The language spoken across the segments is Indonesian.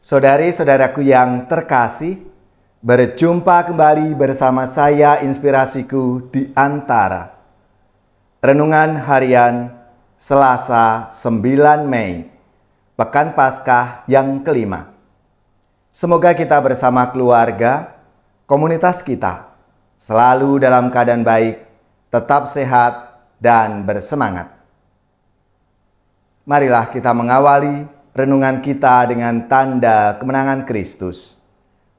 Saudari-saudaraku yang terkasih, berjumpa kembali bersama saya Inspirasiku di Antara. Renungan Harian Selasa 9 Mei, Pekan Paskah yang kelima. Semoga kita bersama keluarga, komunitas kita, selalu dalam keadaan baik, tetap sehat, dan bersemangat. Marilah kita mengawali renungan kita dengan tanda kemenangan Kristus.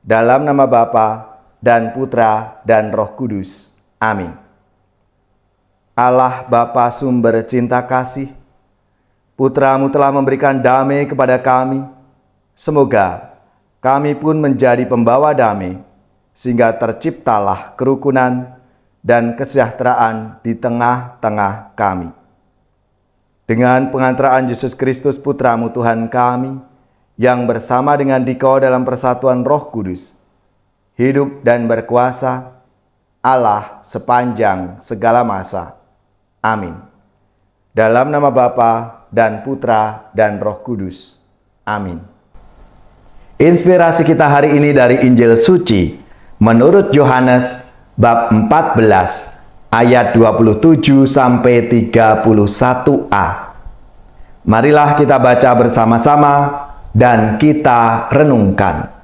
Dalam nama Bapa dan Putra dan Roh Kudus. Amin. Allah Bapa sumber cinta kasih, Putra-Mu telah memberikan damai kepada kami. Semoga kami pun menjadi pembawa damai, sehingga terciptalah kerukunan dan kesejahteraan di tengah-tengah kami. Dengan pengantaraan Yesus Kristus Putra-Mu Tuhan kami, yang bersama dengan Dikau dalam persatuan Roh Kudus, hidup dan berkuasa, Allah sepanjang segala masa. Amin. Dalam nama Bapa dan Putra dan Roh Kudus. Amin. Inspirasi kita hari ini dari Injil Suci menurut Yohanes bab 14 ayat 27 sampai 31a. Marilah kita baca bersama-sama dan kita renungkan.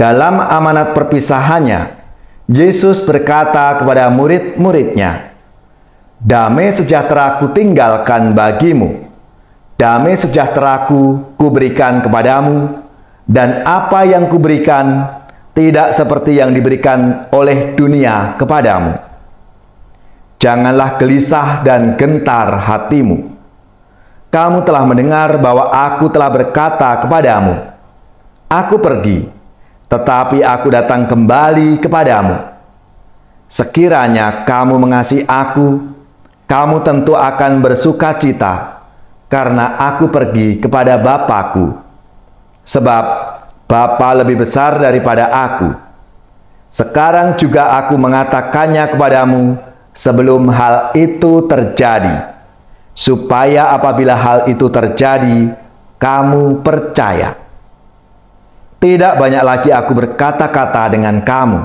Dalam amanat perpisahannya, Yesus berkata kepada murid-muridnya, "Damai sejahtera kutinggalkan bagimu, damai sejahtera-Ku kuberikan kepadamu, dan apa yang kuberikan tidak seperti yang diberikan oleh dunia kepadamu. Janganlah gelisah dan gentar hatimu. Kamu telah mendengar bahwa Aku telah berkata kepadamu, Aku pergi, tetapi Aku datang kembali kepadamu. Sekiranya kamu mengasihi Aku, kamu tentu akan bersuka cita, karena Aku pergi kepada Bapa-Ku. Sebab Bapa lebih besar daripada Aku. Sekarang juga Aku mengatakannya kepadamu sebelum hal itu terjadi, supaya apabila hal itu terjadi, kamu percaya. Tidak banyak lagi Aku berkata-kata dengan kamu,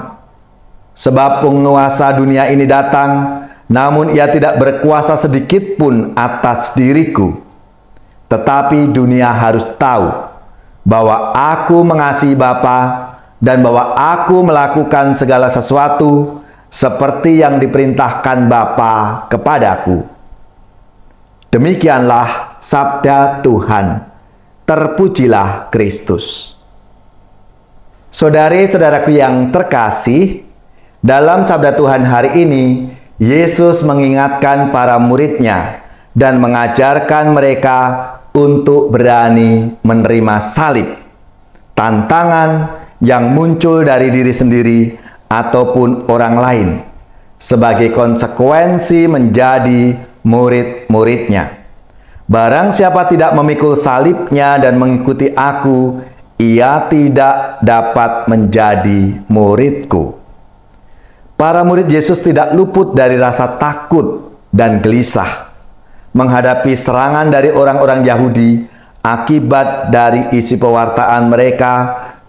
sebab penguasa dunia ini datang, namun ia tidak berkuasa sedikit pun atas diriku. Tetapi dunia harus tahu bahwa Aku mengasihi Bapa, dan bahwa Aku melakukan segala sesuatu seperti yang diperintahkan Bapa kepadaku." Demikianlah sabda Tuhan. Terpujilah Kristus. Saudari-saudaraku yang terkasih, dalam sabda Tuhan hari ini, Yesus mengingatkan para muridnya dan mengajarkan mereka untuk berani menerima salib, tantangan yang muncul dari diri sendiri ataupun orang lain, sebagai konsekuensi menjadi murid-muridnya. Barang siapa tidak memikul salibnya dan mengikuti Aku, ia tidak dapat menjadi muridku. Para murid Yesus tidak luput dari rasa takut dan gelisah menghadapi serangan dari orang-orang Yahudi akibat dari isi pewartaan mereka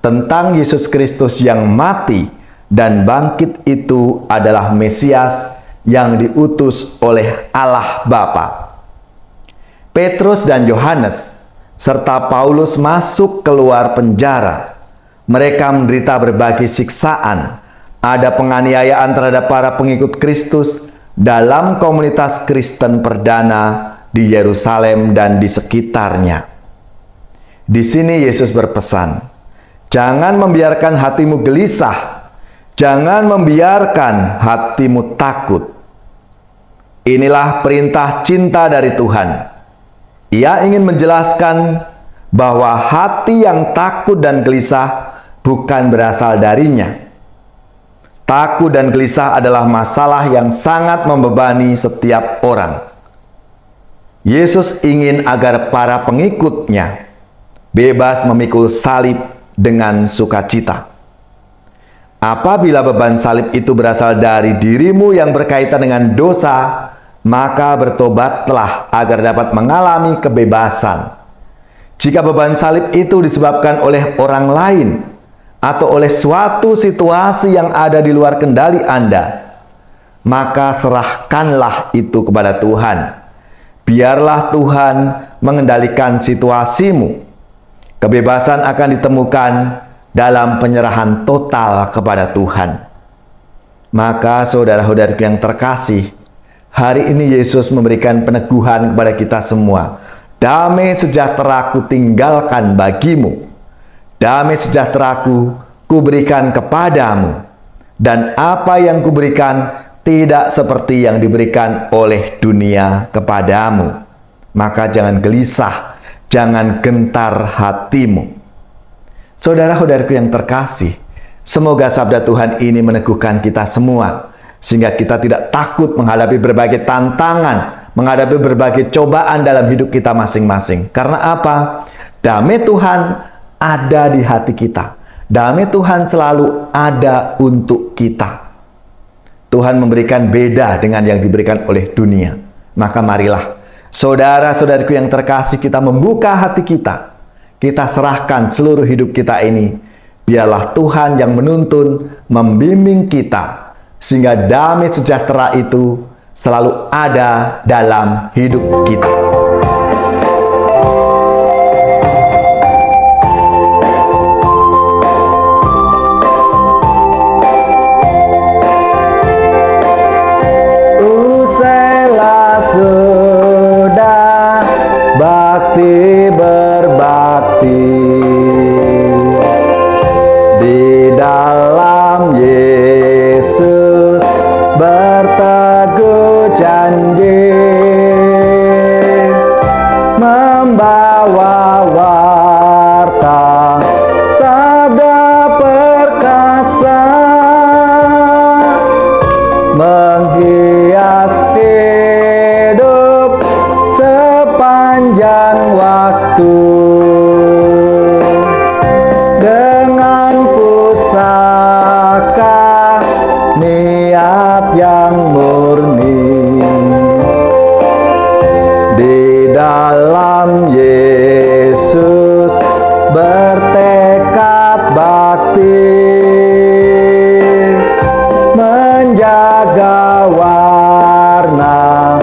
tentang Yesus Kristus yang mati dan bangkit itu adalah Mesias yang diutus oleh Allah Bapa. Petrus dan Yohanes serta Paulus masuk keluar penjara. Mereka menderita berbagai siksaan. Ada penganiayaan terhadap para pengikut Kristus dalam komunitas Kristen perdana di Yerusalem dan di sekitarnya. Di sini Yesus berpesan, "Jangan membiarkan hatimu gelisah. Jangan membiarkan hatimu takut." Inilah perintah cinta dari Tuhan. Ia ingin menjelaskan bahwa hati yang takut dan gelisah bukan berasal darinya. Takut dan gelisah adalah masalah yang sangat membebani setiap orang. Yesus ingin agar para pengikutnya bebas memikul salib dengan sukacita. Apabila beban salib itu berasal dari dirimu yang berkaitan dengan dosa, maka bertobatlah agar dapat mengalami kebebasan. Jika beban salib itu disebabkan oleh orang lain atau oleh suatu situasi yang ada di luar kendali Anda, maka serahkanlah itu kepada Tuhan. Biarlah Tuhan mengendalikan situasimu. Kebebasan akan ditemukan dalam penyerahan total kepada Tuhan. Maka saudara-saudariku yang terkasih, hari ini Yesus memberikan peneguhan kepada kita semua. Damai sejahtera-Ku tinggalkan bagimu. Damai sejahtera-Ku kuberikan kepadamu. Dan apa yang kuberikan tidak seperti yang diberikan oleh dunia kepadamu. Maka jangan gelisah, jangan gentar hatimu. Saudara-saudariku yang terkasih, semoga sabda Tuhan ini meneguhkan kita semua, sehingga kita tidak takut menghadapi berbagai tantangan, menghadapi berbagai cobaan dalam hidup kita masing-masing. Karena apa? Damai Tuhan ada di hati kita. Damai Tuhan selalu ada untuk kita. Tuhan memberikan beda dengan yang diberikan oleh dunia. Maka marilah, saudara-saudariku yang terkasih, kita membuka hati kita. Kita serahkan seluruh hidup kita ini. Biarlah Tuhan yang menuntun, membimbing kita, sehingga damai sejahtera itu selalu ada dalam hidup kita. Usailah sudah bakti berbakti di dalam Yesus, berteguh janji, membawa warta sabda perkasa, menghias hidup sepanjang waktu dengan pusaka niat yang murni. Di dalam Yesus bertekad bakti, menjaga warna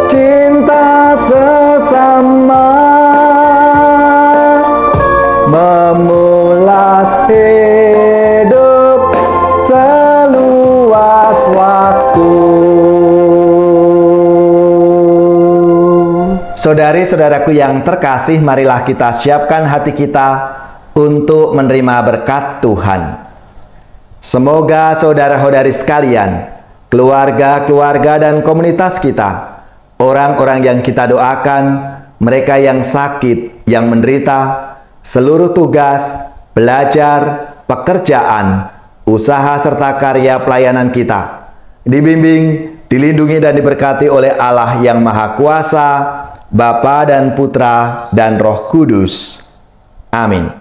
cinta sesama, memulas hidup seluas waktu. Saudari-saudaraku yang terkasih, marilah kita siapkan hati kita untuk menerima berkat Tuhan. Semoga saudara-saudari sekalian, keluarga-keluarga dan komunitas kita, orang-orang yang kita doakan, mereka yang sakit, yang menderita, seluruh tugas, belajar, pekerjaan, usaha serta karya pelayanan kita, dibimbing, dilindungi dan diberkati oleh Allah yang Maha Kuasa, Bapa dan Putra dan Roh Kudus. Amin.